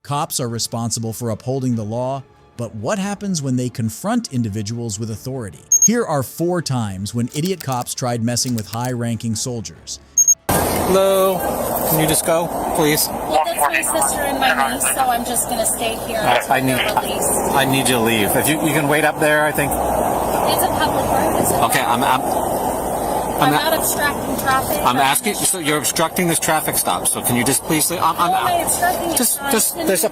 Cops are responsible for upholding the law, but what happens when they confront individuals with authority? Here are 4 times when idiot cops tried messing with high-ranking soldiers. Hello, can you just go, please? Well, that's my sister and my niece, so I'm just going to stay here until they're released. I need you to leave. If you can wait up there, I think. It's a public road, isn't it? Okay, I'm not obstructing traffic. I'm asking. So you're obstructing this traffic stop. So can you just please? How am I obstructing it? Just there's a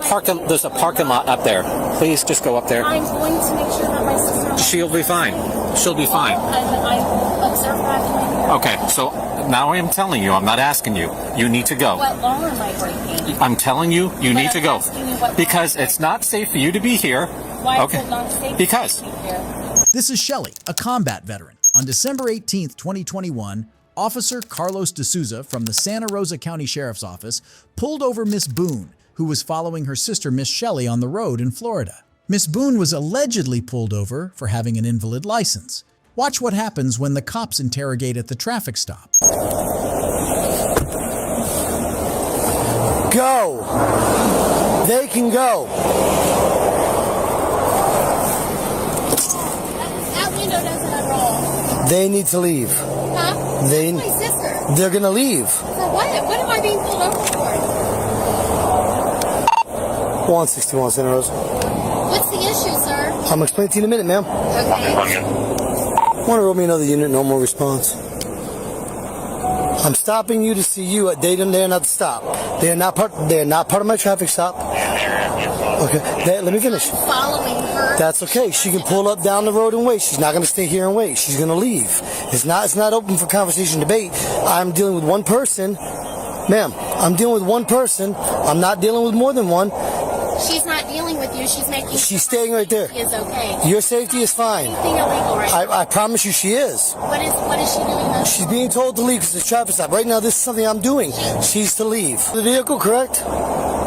parking lot up there. Please just go up there. I'm going to make sure that my sister. She'll be fine. She'll be fine. I observe that. Okay, so now I am telling you. I'm not asking you. You need to go. What law am I breaking? I'm telling you. You need to go because law it's not safe for you to be here. Why is it not safe Because. to be here? This is Shelley, a combat veteran. On December 18th, 2021, Officer Carlos D'Souza from the Santa Rosa County Sheriff's Office pulled over Miss Boone, who was following her sister Miss Shelley on the road in Florida. Miss Boone was allegedly pulled over for having an invalid license. Watch what happens when the cops interrogate at the traffic stop. Go! They can go! They need to leave. Huh? That's my sister. They're gonna leave. So what? What am I being pulled over for? 161 Santa Rosa. What's the issue, sir? I'm gonna explain to you in a minute, ma'am. Okay. Want to roll me another unit? No more response. I'm stopping you to see you. They're not the stop. They're not part of my traffic stop. Okay. Let me finish. I'm following her. That's okay. She can pull up down the road and wait. She's not going to stay here and wait. She's going to leave. It's not open for conversation, debate. I'm dealing with one person. Ma'am, I'm dealing with one person. I'm not dealing with more than one. She's not dealing with you. She's making. She's staying right there. Is okay. Your safety is fine. Anything illegal, right? I promise you she is. What is she doing now? She's being told to leave because it's a traffic stop. Right now, this is something I'm doing. She's to leave. The vehicle, correct?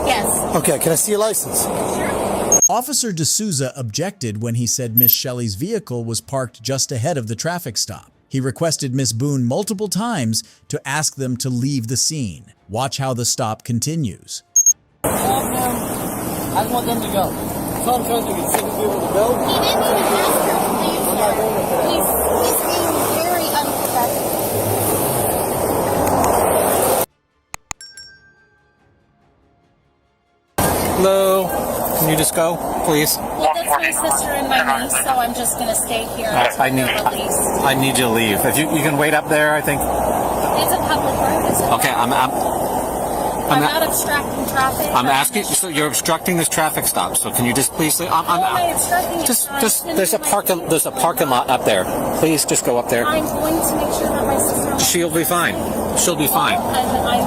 Yes. Okay, can I see your license? Sure. Officer D'Souza objected when he said Miss Shelley's vehicle was parked just ahead of the traffic stop. He requested Miss Boone multiple times to ask them to leave the scene. Watch how the stop continues. I just want them to go. That's all I'm trying to do. You said you'd be able to go? He didn't even ask her to leave, sir. He's being very unprofessional. Hello, can you just go, please? Well, that's my sister and my niece, so I'm just going to stay here until they're released. I need you to leave. If you can wait up there, I think. It's a public road, isn't it? Okay, I'm not obstructing traffic. I'm asking. So you're obstructing this traffic stop. So can you just please? How am I obstructing it? Just there's a parking lot up there. Please just go up there. I'm going to make sure that my sister. She'll be fine. She'll be fine. I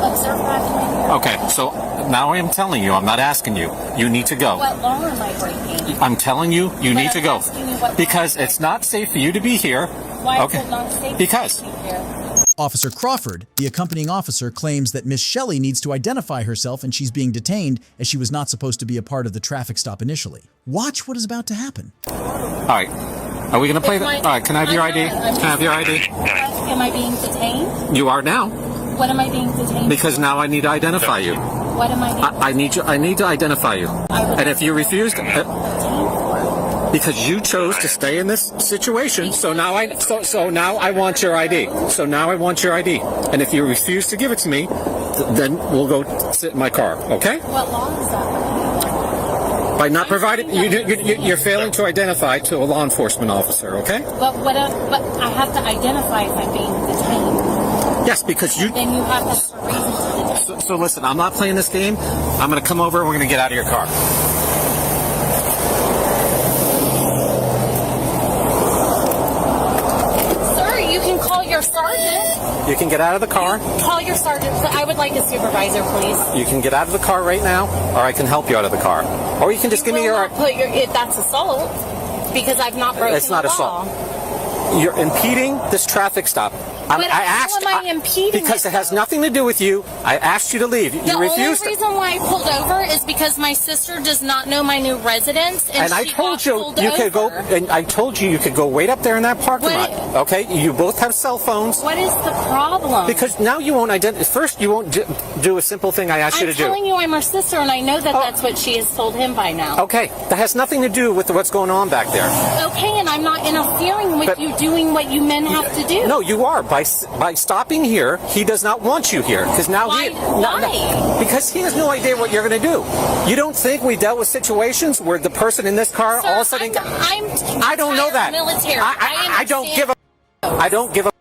observe that. Okay, so now I am telling you. I'm not asking you. You need to go. What law am I breaking? I'm telling you. You need to go What because it's not safe for you to be here. Why is it not safe Because. to be here? Officer Crawford, the accompanying officer, claims that Miss Shelley needs to identify herself and she's being detained as she was not supposed to be a part of the traffic stop initially. Watch what is about to happen. All right. Are we going to play that? All right. Can I have your ID? Can I have your ID? Am I being detained? You are now. What am I being detained Because now I need to identify you. What am I being I need to identify you. And if you refuse to, detained for? because you chose to stay in this situation, so now I want your ID. So now I want your ID. And if you refuse to give it to me, then we'll go sit in my car. Okay? What law is that? By not providing, you're failing to identify to a law enforcement officer. Okay? But I have to identify if I'm being detained. Yes, because you. Then you have to have a reason to detain. So listen, I'm not playing this game. I'm going to come over and we're going to get out of your car. You can call your sergeant. You can get out of the car. Call your sergeant. I would like a supervisor, please. You can get out of the car right now, or I can help you out of the car. Or you can just give me your... If that's assault, because I've not broken It's not the law. assault. You're impeding this traffic stop. I asked. How am I impeding because it has nothing to do with you. I asked you to leave. You refused. The only reason why I pulled over is because my sister does not know my new residence, and I told you could go. And I told you could go wait up there in that parking lot. Okay, you both have cell phones. What is the problem? Because now you won't identify. First, you won't do a simple thing I asked you to do. I'm telling you, I'm her sister, and I know that that's what she has told him by now. Okay, that has nothing to do with what's going on back there. Okay, and I'm not interfering with you doing what you men have to do. No, you are. By stopping here, he does not want you here. Because now Why? because he has no idea what you're going to do. You don't think we dealt with situations where the person in this car Sir, all of a sudden... I don't know that. Military. I don't give a... I don't give a...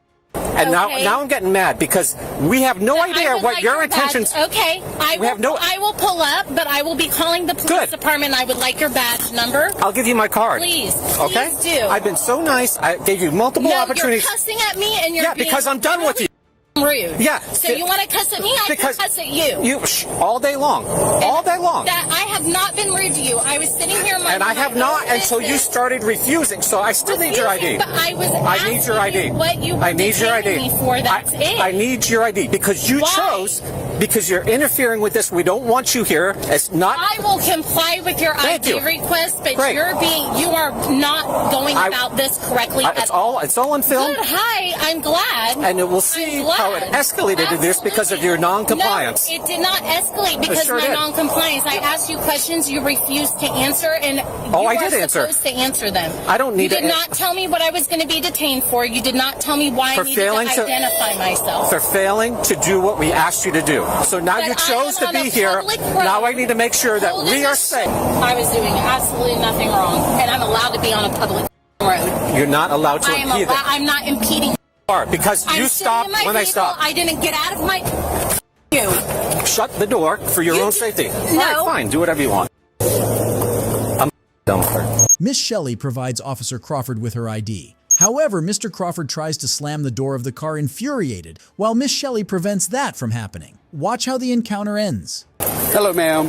And now I'm getting mad because we have no idea what your intentions... Okay, I will pull up, but I will be calling the police department. I would like your badge number. I'll give you my card. Please, okay? Please do. I've been so nice. I gave you multiple opportunities. You're cussing at me and you're being because I'm done with you. Rude. Yeah. So you want to cuss at me? I can cuss at you. All day long. All day long. That I have not been rude to you. I was sitting here. And I have not until you started refusing. So I still need your ID. But I need your ID. What you were detaining me for? That's it. I need your ID because you chose. Because you're interfering with this. We don't want you here. It's not. I will comply with your ID request, but you are not going about this correctly. It's all on film. Good. Hi. I'm glad. And we'll see how it escalated to this because of your non-compliance. No, it did not escalate because of my non-compliance. I asked you questions you refused to answer, and I did answer. Supposed to answer them. I don't need You did not tell me what I was going to be detained for. You did not tell me why I needed to identify myself. For failing to do what we asked you to do. So now you chose to be here. Now I need to make sure that we are safe. I was doing absolutely nothing wrong, and I'm allowed to be on a public road. You're not allowed to impede. I'm not impeding. Because you stopped when I stopped. I didn't get out of my... You. Shut the door for your own safety. No. All right, fine. Do whatever you want. I'm done with her. Miss Shelley provides Officer Crawford with her ID. However, Mr. Crawford tries to slam the door of the car infuriated, while Miss Shelley prevents that from happening. Watch how the encounter ends. Hello, ma'am.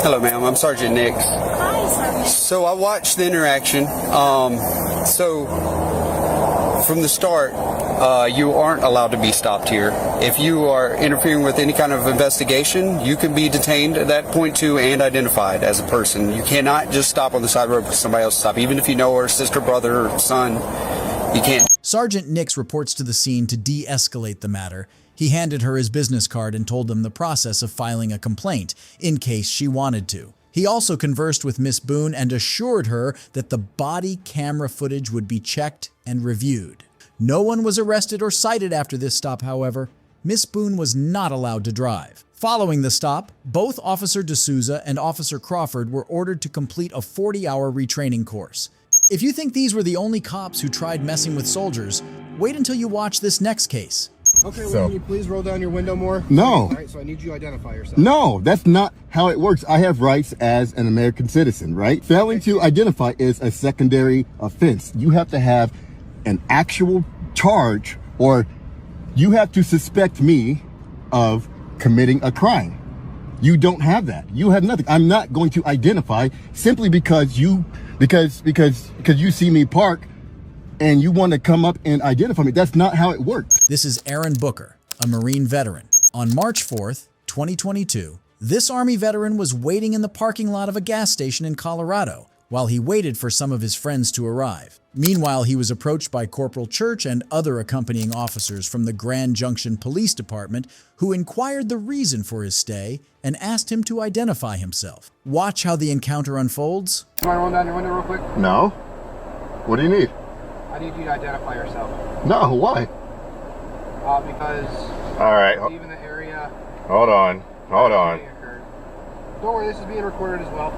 Hello, ma'am. I'm Sergeant Nick. Hi, Sergeant. So I watched the interaction. From the start, you aren't allowed to be stopped here. If you are interfering with any kind of investigation, you can be detained at that point too and identified as a person. You cannot just stop on the side of the road because somebody else stops. Even if you know her sister, brother, or son, you can't. Sergeant Nix reports to the scene to de-escalate the matter. He handed her his business card and told them the process of filing a complaint, in case she wanted to. He also conversed with Miss Boone and assured her that the body camera footage would be checked and reviewed. No one was arrested or cited after this stop, however. Miss Boone was not allowed to drive. Following the stop, both Officer D'Souza and Officer Crawford were ordered to complete a 40-hour retraining course. If you think these were the only cops who tried messing with soldiers, wait until you watch this next case. Okay, well, can you please roll down your window more? No. All right, so I need you to identify yourself. No, that's not how it works. I have rights as an American citizen, right? Failing to identify is a secondary offense. You have to have an actual charge, or you have to suspect me of committing a crime. You don't have that. You have nothing. I'm not going to identify simply because you see me park and you want to come up and identify me. That's not how it works. This is Aaron Booker, a Marine veteran. On March 4th, 2022, this Army veteran was waiting in the parking lot of a gas station in Colorado while he waited for some of his friends to arrive. Meanwhile, he was approached by Corporal Church and other accompanying officers from the Grand Junction Police Department who inquired the reason for his stay and asked him to identify himself. Watch how the encounter unfolds. You want to roll down your window real quick? No. What do you need? I need you to identify yourself. No, why? Because... All right. Leaving the area... Hold on. Don't worry, this is being recorded as well.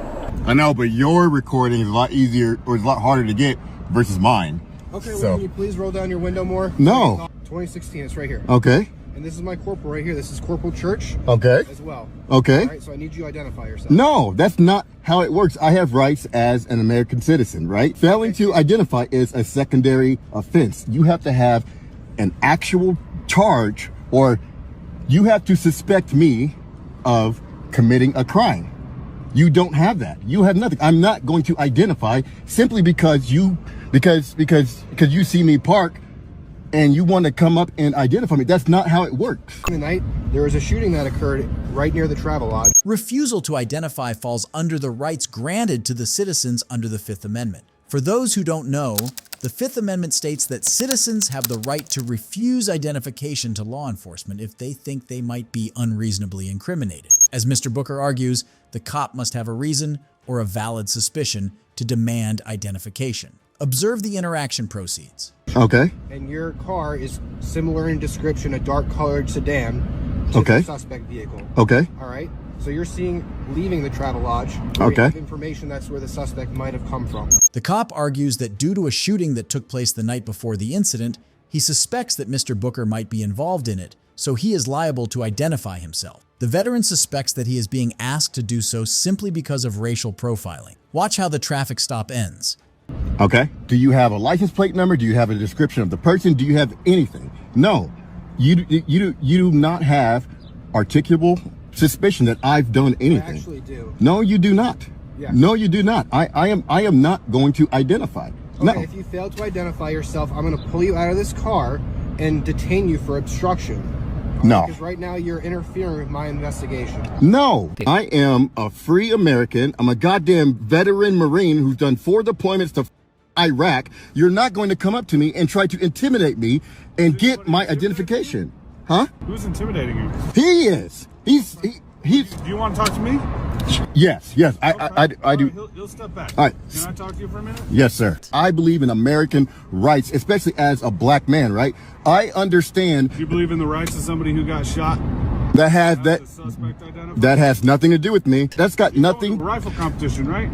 I know, but your recording is a lot easier, or it's a lot harder to get versus mine. Okay, well, can you please roll down your window more? No. 2016, it's right here. Okay. And this is my corporal right here. This is Corporal Church. Okay. As well. Okay. All right, so I need you to identify yourself. No, that's not how it works. I have rights as an American citizen, right? Failing to identify is a secondary offense. You have to have an actual charge, or you have to suspect me of committing a crime. You don't have that. You have nothing. I'm not going to identify simply because you because you see me park and you want to come up and identify me. That's not how it works. The night, there was a shooting that occurred right near the travel lodge. Refusal to identify falls under the rights granted to the citizens under the Fifth Amendment. For those who don't know, the Fifth Amendment states that citizens have the right to refuse identification to law enforcement if they think they might be unreasonably incriminated. As Mr. Booker argues, the cop must have a reason or a valid suspicion to demand identification. Observe the interaction proceeds. Okay. And your car is similar in description, a dark-colored sedan to Okay. the suspect vehicle. Okay. All right. So you're leaving the travel lodge. Okay. We have information that's where the suspect might have come from. The cop argues that due to a shooting that took place the night before the incident, he suspects that Mr. Booker might be involved in it, so he is liable to identify himself. The veteran suspects that he is being asked to do so simply because of racial profiling. Watch how the traffic stop ends. Okay. Do you have a license plate number? Do you have a description of the person? Do you have anything? No. You do not have articulable suspicion that I've done anything. I actually do. No, you do not. Yeah. No, you do not. I am not going to identify. Okay, No. if you fail to identify yourself, I'm going to pull you out of this car and detain you for obstruction. No. Because right now you're interfering with my investigation. No, I am a free American. I'm a goddamn veteran Marine who's done 4 deployments to Iraq. You're not going to come up to me and try to intimidate me and get my identification. Huh? Who's intimidating you? He is. He's. Do you want to talk to me? Yes. I do. All right, he'll step back. All right. Can I talk to you for a minute? Yes, sir. I believe in American rights, especially as a black man, right? I understand Do you believe in the rights of somebody who got shot? that has As that a suspect identified? that has nothing to do with me. That's got You're going to nothing. a rifle competition, right?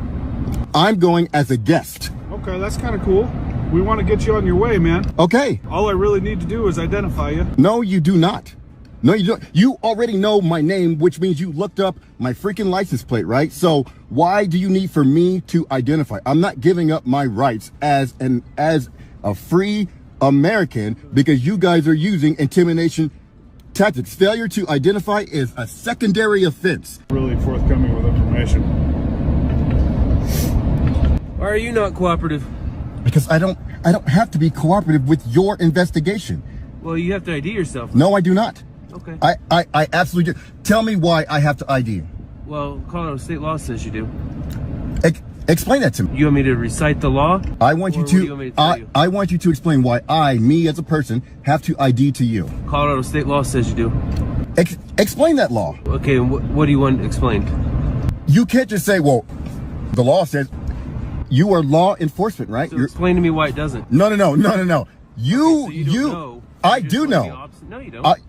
I'm going as a guest. Okay, that's kind of cool. We want to get you on your way, man. Okay. All I really need to do is identify you. No, you do not. No, you don't. You already know my name, which means you looked up my freaking license plate, right? So why do you need for me to identify? I'm not giving up my rights as a free American because you guys are using intimidation tactics. Failure to identify is a secondary offense. Really forthcoming with information. Why are you not cooperative? Because I don't have to be cooperative with your investigation. Well, you have to ID yourself. No, I do not. Okay. I absolutely do. Tell me why I have to ID. Well, Colorado state law says you do. Explain that to me. You want me to recite the law? I want you Or what do to. you want me to tell you? I want you to explain why me as a person, have to ID to you. Colorado state law says you do. Explain that law. Okay, and what do you want explained? You can't just say, "Well, the law says." You are law enforcement, right? So explain to me why it doesn't. No. You. So you don't know. I You just do want the know. opposite. No, you don't.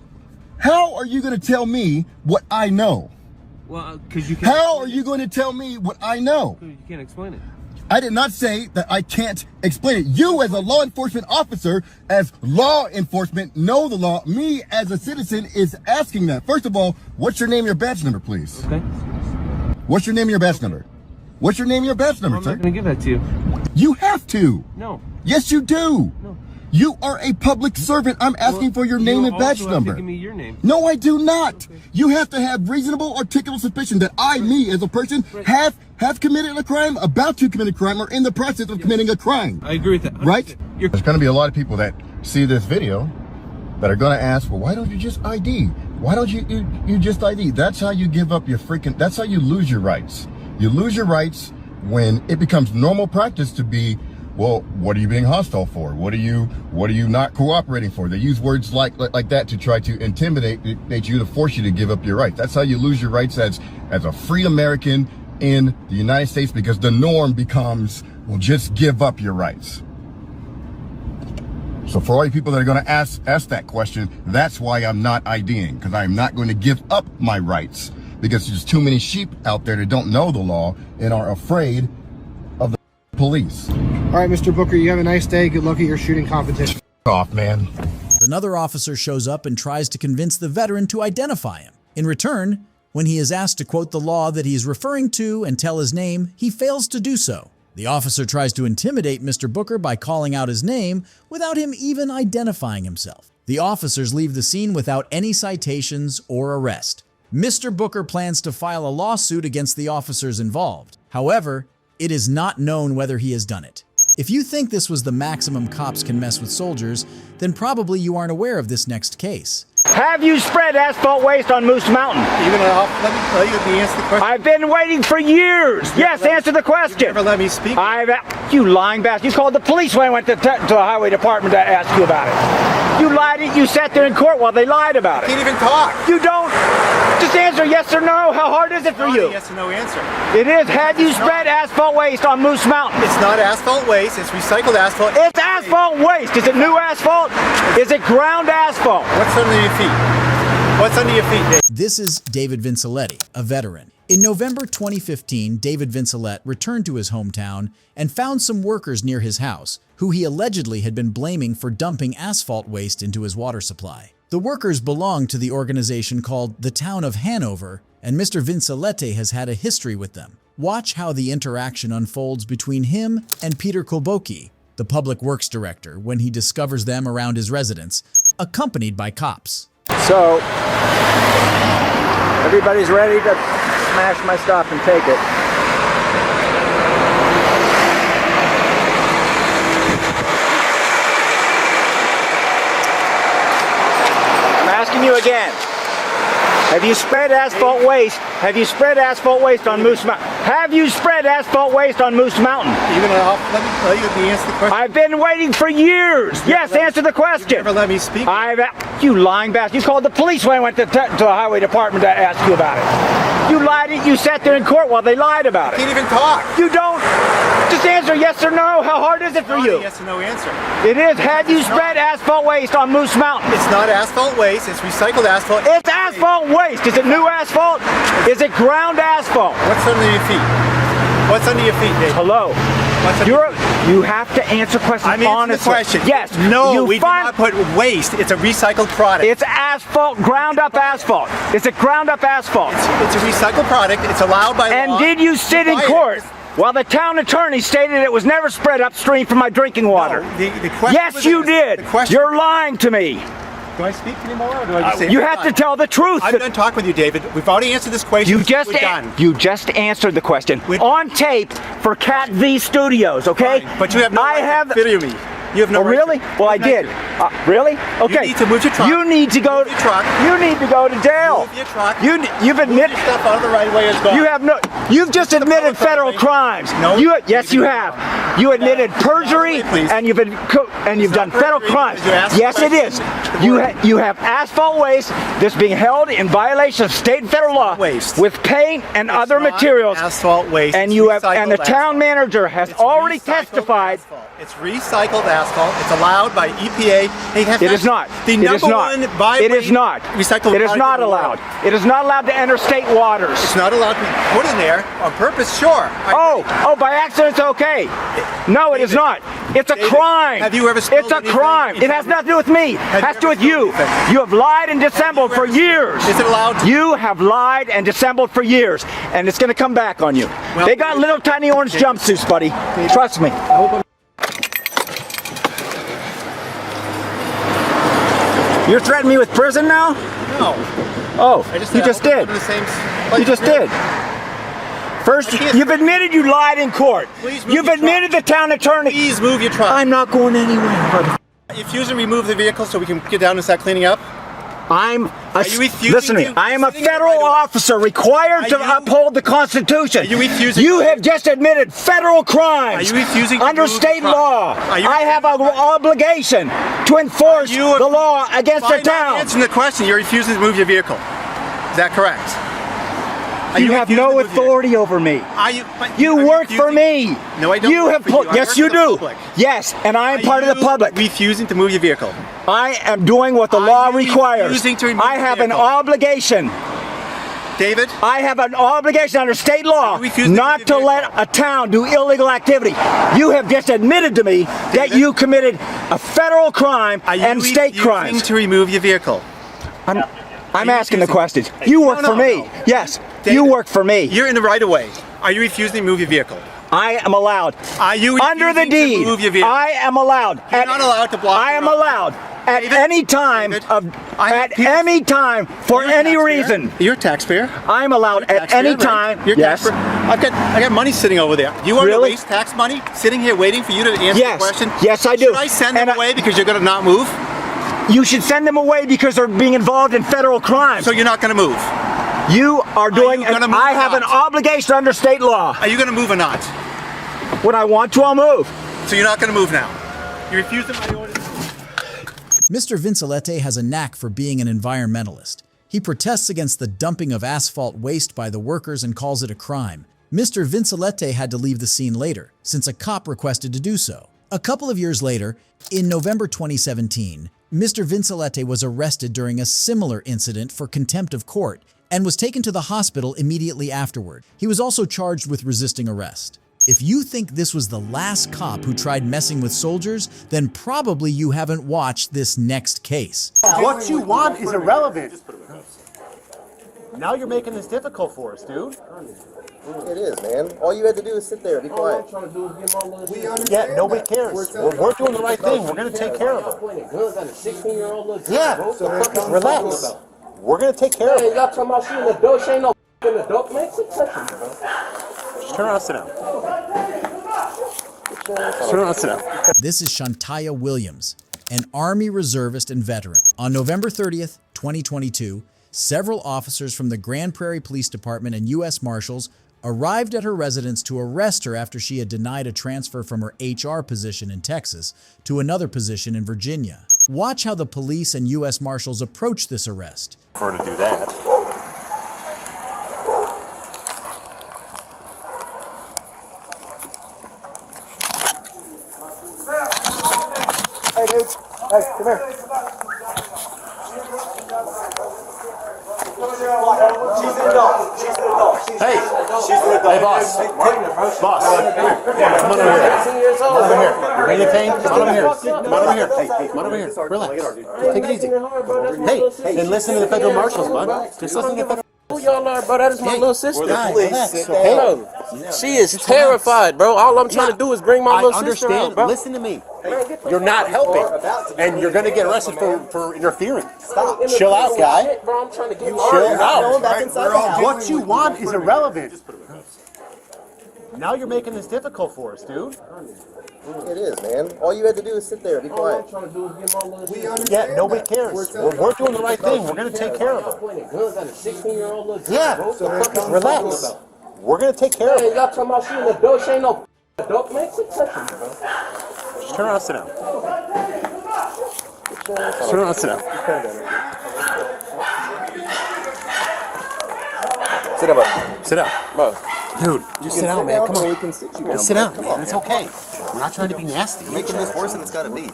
How are you going to tell me what I know? Well, because you can't. How are you going to tell me what I know? You can't explain it. I did not say that I can't explain it. You as a law enforcement officer, as law enforcement, know the law. Me as a citizen is asking that. First of all, what's your name and your badge number, please? Okay. What's your name and your badge number? What's your name and your badge number, I'm sir? not going to give that to you. You have to. No. Yes, you do. No. You are a public servant. I'm asking for your name and badge You also have number. to give me your name. No, I do not. You have to have reasonable articulable suspicion that me as a person, have committed a crime, about to commit a crime, or in the process of committing a crime. I agree with that. Right? You're There's going to be a lot of people that see this video that are going to ask, well, why don't you just ID? Why don't you just ID? That's how you give up your that's how you lose your rights. You lose your rights when it becomes normal practice to be, well, what are you being hostile for? What are you not cooperating for? They use words like that to try to intimidate you, to force you to give up your rights. That's how you lose your rights as a free American in the United States, because the norm becomes, well, just give up your rights. So for all you people that are going to ask that question, that's why I'm not IDing, because I'm not going to give up my rights, because there's too many sheep out there that don't know the law and are afraid of the police. All right, Mr. Booker, you have a nice day. Good luck at your shooting competition. Off, man. Another officer shows up and tries to convince the veteran to identify him. In return, when he is asked to quote the law that he is referring to and tell his name, he fails to do so. The officer tries to intimidate Mr. Booker by calling out his name without him even identifying himself. The officers leave the scene without any citations or arrest. Mr. Booker plans to file a lawsuit against the officers involved. However, it is not known whether he has done it. If you think this was the maximum cops can mess with soldiers, then probably you aren't aware of this next case. Have you spread asphalt waste on Moose Mountain? You're gonna let me tell you the answer to the question. I've been waiting for years. Yes, answer the question. Never let me speak. You lying bastard. You called the police when I went to the highway department to ask you about it. You lied. You sat there in court while they lied about it. Can't even talk. You don't. Just answer yes or no. How hard is it for you? Yes or no answer. It is. Have you spread asphalt waste on Moose Mountain? It's not asphalt waste. It's recycled asphalt. It's asphalt waste. Is it new asphalt? Is it ground asphalt? What's under your feet? What's under your feet, Dave? This is David Vincelletti, a veteran. In November 2015, David Vincelette returned to his hometown and found some workers near his house, who he allegedly had been blaming for dumping asphalt waste into his water supply. The workers belonged to the organization called the Town of Hanover, and Mr. Vincelette has had a history with them. Watch how the interaction unfolds between him and Peter Kolboki, the Public Works Director, when he discovers them around his residence, accompanied by cops. So, everybody's ready to smash my stuff and take it. I'm asking you again. Have you spread asphalt waste? Have you spread asphalt waste on Moose Mountain? Have you spread asphalt waste on Moose Mountain? You're gonna let me tell you the answer to the question. I've been waiting for years. Yes, answer the question. Never let me speak. You lying bastard. You called the police when I went to the highway department to ask you about it. You lied. You sat there in court while they lied about it. Can't even talk. You don't. Just answer yes or no. How hard is it for you? Yes or no answer. It is. Have you spread asphalt waste on Moose Mountain? It's not asphalt waste. It's recycled asphalt. It's asphalt waste. Is it new asphalt? Is it ground asphalt? What's under your feet? What's under your feet, Dave? Hello. You have to answer questions I'm honestly. answering the question. Yes. No, we do not put waste. It's a recycled product. It's asphalt, ground up asphalt. Is it ground up asphalt? It's a recycled product. It's allowed by law. And did you sit in court while the town attorney stated it was never spread upstream from my drinking water? No, the question yes, you did. You're lying to me. Do I speak anymore, or do I just say you have to tell the truth. I'm done talking with you, David. We've already answered this question. You just answered the question on tape for Cat V Studios, okay? Fine. But you have no right to video me. You have no right really? Well, I did. Really? Okay. You need to move your truck. You need to go. Move your truck. You need to go to jail. Move your truck. You've admitted. Move your stuff out of the right way. It's gone. You have no. You've just admitted federal crimes. No. Yes, you have. You admitted perjury, and you've done federal crimes. Yes, it is. You have asphalt waste that's being held in violation of state and federal law with paint and other materials. Asphalt waste. And the town manager has already testified. It's recycled asphalt. It's allowed by EPA. It is not. It is not. It is not. Recycled. It is not allowed. It is not allowed to enter state waters. It's not allowed to be put in there on purpose. Sure. Oh, by accident it's okay. No, it is not. It's a crime. Have you ever spilled It's a crime. It has nothing to do with me. It has to do with you. You have lied and dissembled for years. Is it allowed? You have lied and dissembled for years, and it's going to come back on you. Well, they got little tiny orange jumpsuits, buddy. Trust me. You're threatening me with prison now? No. Oh, you just did. You just did. First, you've admitted you lied in court. You've admitted the town attorney. Please move your truck. I'm not going anywhere, brother. You refuse to remove the vehicle so we can get down and start cleaning up? Listen to me. I am a federal officer required to uphold the Constitution. Are you refusing? You have just admitted federal crimes. Are you refusing under state law? I have an obligation to enforce the law against the town. Answering the question, you're refusing to move your vehicle. Is that correct? You have no authority over me. You work for me. No, I don't. You have. Yes, you do. Yes, and I am part of the public. Refusing to move your vehicle. I am doing what the law requires. I have an obligation. David? I have an obligation under state law not to let a town do illegal activity. You have just admitted to me that you committed a federal crime and state crimes. Are you refusing to remove your vehicle? I'm asking the questions. You work for me. Yes, David, you work for me. You're in the right of way. Are you refusing to move your vehicle? I am allowed. Are you under the deed? To move your vehicle? I am allowed. You're not allowed to block. I am allowed at any time for any reason. You're a taxpayer. I'm allowed at any time. You're Yes. I got money sitting over there. You want Really? to waste tax money sitting here waiting for you to answer the question? Yes, I do. Should I send them away because you're going to not move? You should send them away because they're being involved in federal crimes. So you're not going to move? You are doing. I have an obligation under state law. Are you going to move or not? When I want to, I'll move. So you're not going to move now? You refuse my orders? Mr. Vincilete has a knack for being an environmentalist. He protests against the dumping of asphalt waste by the workers and calls it a crime. Mr. Vincilete had to leave the scene later, since a cop requested to do so. A couple of years later, in November 2017, Mr. Vincilete was arrested during a similar incident for contempt of court and was taken to the hospital immediately afterward. He was also charged with resisting arrest. If you think this was the last cop who tried messing with soldiers, then probably you haven't watched this next case. What you want is irrelevant. Now you're making this difficult for us, dude. It is, man. All you had to do is sit there, be quiet. Yeah, nobody cares. We're doing the right thing. We're going to take care of it. Yeah, relax. We're going to take care of it. Y'all talking about she in the dope? She ain't no in the dope, man. Quit touching me, bro. Just turn around, sit down. Turn around, sit down. This is Shantaya Williams, an Army reservist and veteran. On November 30th, 2022, several officers from the Grand Prairie Police Department and U.S. Marshals arrived at her residence to arrest her after she had denied a transfer from her HR position in Texas to another position in Virginia. Watch how the police and U.S. Marshals approach this arrest. For her to do that. Hey, dude. Hey, come here. She's an adult. She's an adult. Hey, hey, boss. Boss, come on over here. Come on over here. You're ready to pain? Come on over here. Come on over here. Hey, come on over here. Relax. Take it easy. Hey, and listen to the federal marshals, bud. Just listen to the federal. Who y'all are, bro? That is my little sister. Relax. Bro, she is terrified, bro. All I'm trying to do is bring my little sister out, bro. Listen to me. You're not helping, and you're going to get arrested for interfering. Stop. Chill out, guy. Bro, I'm trying to get Chill out. What you want is irrelevant. Now you're making this difficult for us, dude. It is, man. All you had to do is sit there, be quiet. Yeah, nobody cares. We're doing the right thing. We're going to take care of it. Yeah, relax. We're going to take care of it. Y'all talking about she in the dope? She ain't no dope, man. Quit touching me, bro. Just turn around, sit down. Just turn around, sit down. Sit down, bud. Sit down. Bro. Dude, just sit down, man. Come on. We can sit you down. Sit down. It's okay. We're not trying to be nasty. You're making this worse than it's got to be.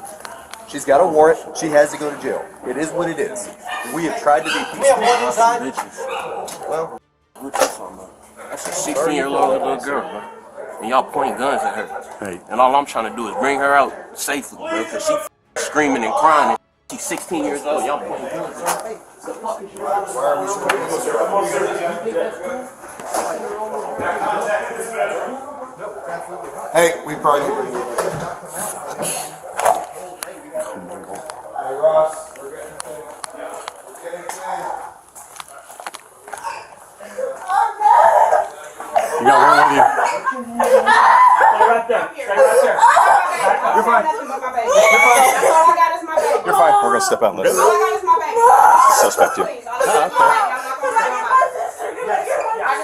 She's got a warrant. She has to go to jail. It is what it is. We have tried to be peaceful. Well, that's a 16-year-old little girl, bro. And y'all pointing guns at her. Hey. And all I'm trying to do is bring her out safely, bro, because she screaming and crying. She's 16 years old. Y'all pointing guns at her. hey, we probably. Hey, Ross. You got one of you. Right there. Stay right there. You're fine. That's all I got is my baby. You're fine. We're going to step out and listen. All I got is my baby. Suspect you.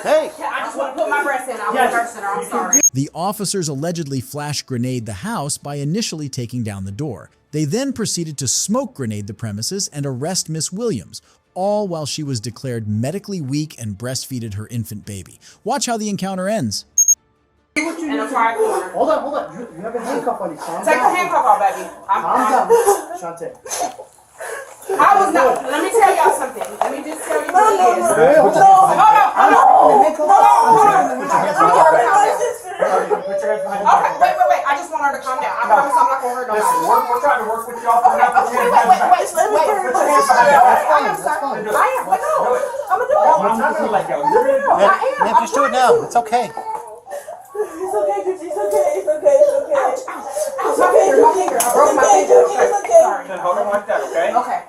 Hey. I just want to put my breast in. I'm a person. I'm sorry. The officers allegedly flash grenade the house by initially taking down the door. They then proceeded to smoke grenade the premises and arrest Miss Williams, all while she was declared medically weak and breastfeeded her infant baby. Watch how the encounter ends. In a quiet corner. Hold on. You have a handcuff on you. Calm Take the down. handcuff off, baby. Calm down, Shante. I was not. Let me tell y'all something. Let me just tell you what it is. Hold on. Hold on. Okay, wait. I just want her to calm down. I promise I'm not going to hurt nobody. We're trying to work with y'all. Okay, wait. Put your hands behind your back. I am, sir. I am. But no, I'm going to do it. I'm not gonna let go. I am. Man, just do it now. It's okay. It's okay. Ouch, my finger. I broke my finger. Sorry. hold on like that, okay? Okay.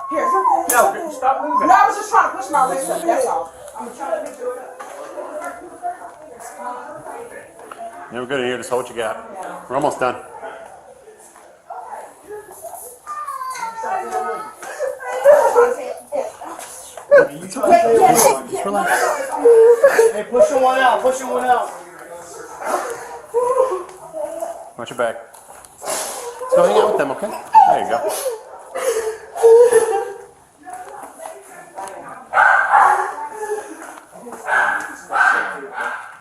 Here. No, stop moving. No, I was just trying to push my legs up. That's all. I'm trying to pick you up. Yeah, we're good in here. Just hold what you got. We're almost done. Hey, push one out. Push one out. Watch your back. Let's go hang out with them, okay? There you go.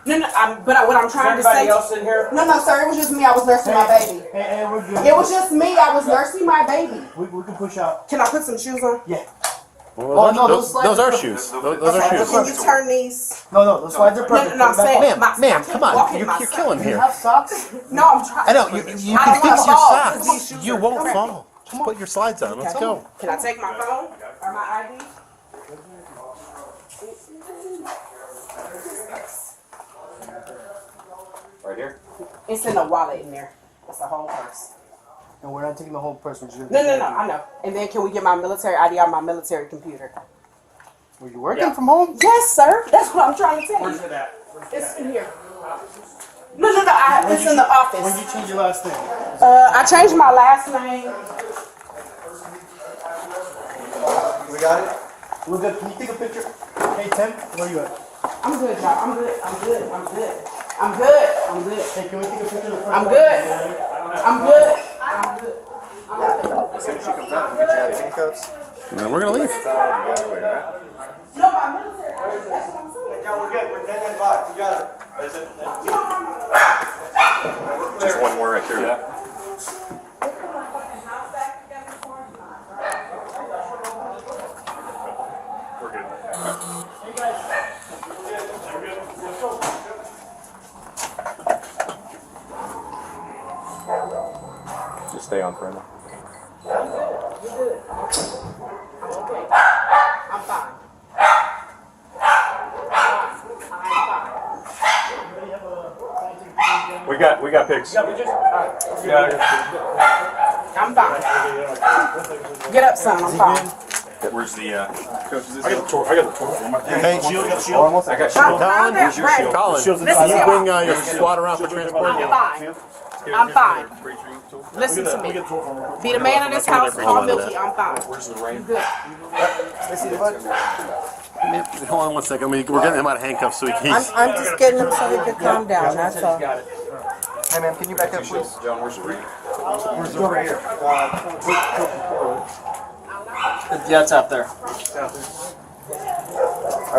No, but what I'm trying to say. Anybody else in here? No, sir. It was just me. I was nursing my baby. Hey, we're good. It was just me. I was nursing my baby. We can push out. Can I put some shoes on? Yeah. Well, those slides are are shoes. Those are shoes. Can you turn these? No, those slides are perfect. No, I'm saying. Ma'am, come on. You're killing Do you here. have socks? No, I'm trying. I know. You I can don't fix wanna your fall, 'cause these socks. shoes You are won't cramped. fall. Just put your slides on. Let's go. Can I take my phone or my ID? Right here. It's in the wallet in there. It's the whole purse. And we're not taking the whole person. No, I know. And then can we get my military ID on my military computer? Were you working from home? Yes, sir. That's what I'm trying to tell Where's you. it at? It's in here. No, it's in the When office. you change your last name? I changed my last name. We got it. We're good. Can you take a picture? Hey, Tim, where you at? I'm good, y'all. I'm good. Hey, can we take a picture of the front? I'm good. As soon as she comes out, we'll get you out of handcuffs. And then we're gonna leave. No, my military. That's what I'm saying. Yeah, we're good. We're dead in box. You got it. Just one more right there. Yeah. We're good. Just stay on for a minute. I'm fine. We got pics. I'm fine. Get up, son. I'm fine. Where's the coach? Is this I got the tour form. Hey, Almost. I got shield. Colin, Where's your shield? Colin, Listen can you here. bring your squad around for transport? I'm fine. Listen to me. Be the man of this house. Call Milky. I'm fine. Where's the rain? Good. Hold on one second. We're getting him out of handcuffs so he can. I'm just getting him so he can calm down, that's all. Hey man, can you back up please? John, where's the rain? Where's the rain? Yeah, it's out there. Alright,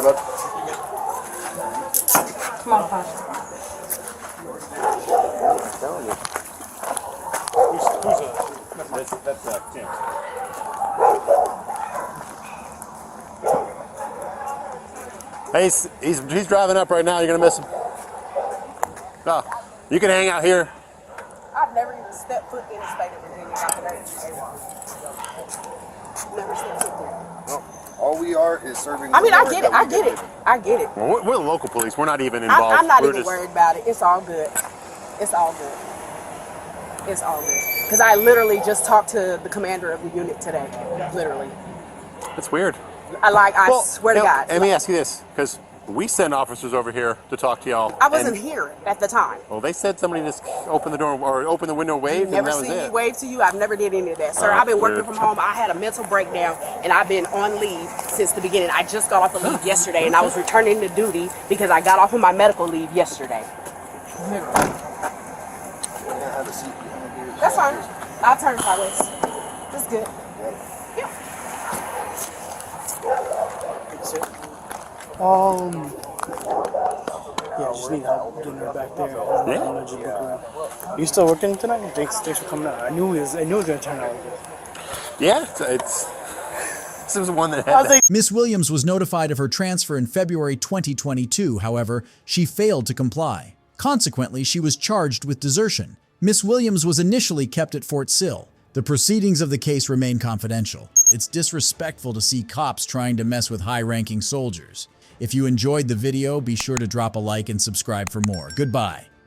bud. Come on, Pasha. That's Tim. Hey, he's driving up right now. You're gonna miss him. Oh, you can hang out here. I've never even stepped foot in the state of Virginia. Never stepped foot there. All we are is serving. I mean, I get it. Well, we're the local police. We're not even involved. I'm not We're even just- worried about it. It's all good. Because I literally just talked to the commander of the unit today. Literally. That's weird. I swear to God. Let me ask you this, because we send officers over here to talk to y'all. I wasn't here at the time. Well, they said somebody just opened the door or opened the window and waved, and Never that was seen me it. wave to you. I've never did any of that, sir. I've been working from home. I had a mental breakdown, and I've been on leave since the beginning. I just got off of leave yesterday, and I was returning to duty because I got off of my medical leave yesterday. That's fine. I'll turn sideways. That's good. Yeah. Yeah, just need help getting her back there. Yeah. You still working tonight? Thanks for coming out. I knew it was gonna turn out like this. Yeah, this was one that had. Miss Williams was notified of her transfer in February 2022. However, she failed to comply. Consequently, she was charged with desertion. Miss Williams was initially kept at Fort Sill. The proceedings of the case remain confidential. It's disrespectful to see cops trying to mess with high-ranking soldiers. If you enjoyed the video, be sure to drop a like and subscribe for more. Goodbye.